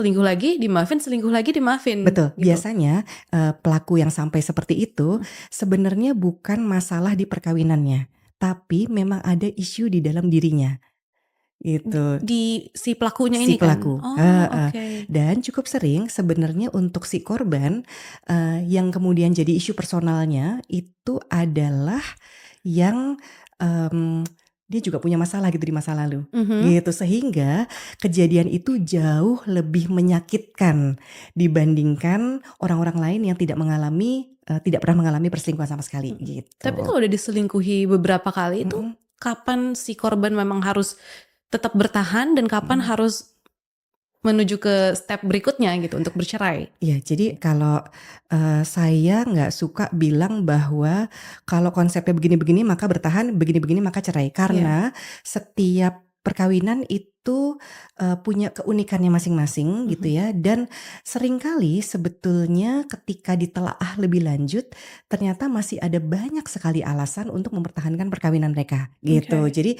selingkuh lagi dimaafin, selingkuh lagi dimaafin Betul, gitu. biasanya pelaku yang sampai seperti itu sebenarnya bukan masalah di perkawinannya, tapi memang ada isu di dalam dirinya, gitu. Di si pelakunya Si ini kan? pelaku, Oh, heeh, oke. dan cukup sering sebenarnya untuk si korban, yang kemudian jadi isu personalnya itu adalah yang, mmm, dia juga punya masalah gitu di masa lalu, Mhm. gitu. Sehingga kejadian itu jauh lebih menyakitkan dibandingkan orang-orang lain yang tidak pernah mengalami perselingkuhan sama sekali, Tapi gitu. kalau udah diselingkuhi beberapa kali itu, Mhm, kapan si korban memang harus tetap bertahan dan kapan mhm. harus menuju ke step berikutnya gitu untuk bercerai? Iya, jadi kalau, saya nggak suka bilang bahwa kalau konsepnya begini-begini maka bertahan, begini-begini maka cerai. Iya. Karena setiap perkawinan itu, punya keunikannya masing-masing gitu Mhm. ya, dan seringkali sebetulnya ketika ditelaah lebih lanjut, ternyata masih ada banyak sekali alasan untuk mempertahankan perkawinan mereka, gitu. Oke. Jadi,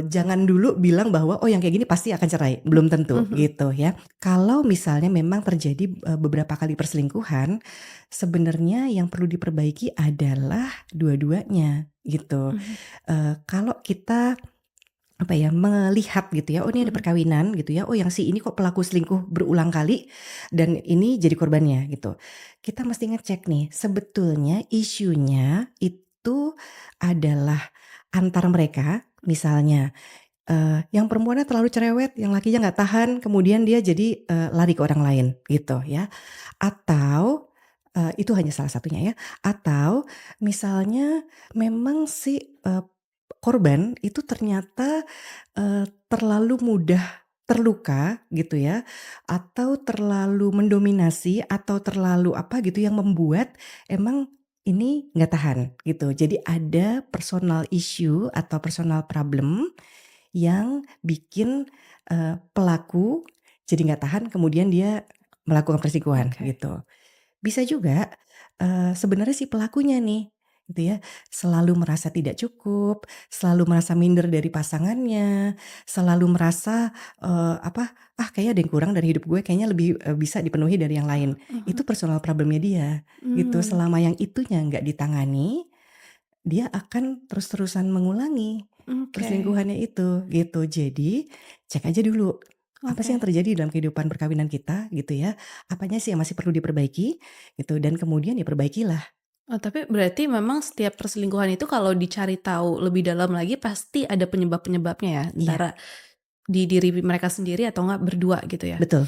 jangan dulu bilang bahwa, "Oh yang kayak gini pasti akan cerai," belum tentu, Mhm. gitu ya. Kalau misalnya memang terjadi, beberapa kali perselingkuhan, sebenarnya yang perlu diperbaiki adalah dua-duanya, gitu. Mhm. Kalau kita, apa ya, melihat gitu ya, oh ini ada Mhm. perkawinan gitu ya, oh yang si ini kok pelaku selingkuh berulang kali dan ini jadi korbannya gitu. Kita mesti ngecek nih, sebetulnya isunya itu adalah antar mereka, misalnya yang perempuannya terlalu cerewet, yang lakinya nggak tahan, kemudian dia jadi, lari ke orang lain gitu ya. Atau, itu hanya salah satunya ya, atau misalnya memang si, korban itu ternyata, terlalu mudah terluka gitu ya, atau terlalu mendominasi, atau terlalu apa gitu yang membuat emang ini nggak tahan gitu. Jadi ada personal issue atau personal problem yang bikin, pelaku jadi nggak tahan kemudian dia melakukan perselingkuhan Oke. gitu. Bisa juga, sebenarnya si pelakunya nih, gitu ya, selalu merasa tidak cukup, selalu merasa minder dari pasangannya, selalu merasa, apa, "Ah kayaknya ada yang kurang dari hidup gue, kayaknya lebih, bisa dipenuhi dari yang lain." Itu Mhm. personal problem-nya dia, gitu. Mmm. Selama yang itunya nggak ditangani, dia akan terus-terusan mengulangi Oke. perselingkuhannya itu, gitu. Jadi, cek aja dulu, apa sih yang Oke. terjadi dalam kehidupan perkawinan kita, gitu ya. Apanya sih yang masih perlu diperbaiki, gitu, dan kemudian ya perbaikilah. Oh, tapi berarti memang setiap perselingkuhan itu kalau dicari tahu lebih dalam lagi pasti ada penyebab-penyebabnya ya? Iya, Antara di diri mereka sendiri atau enggak berdua gitu ya? betul.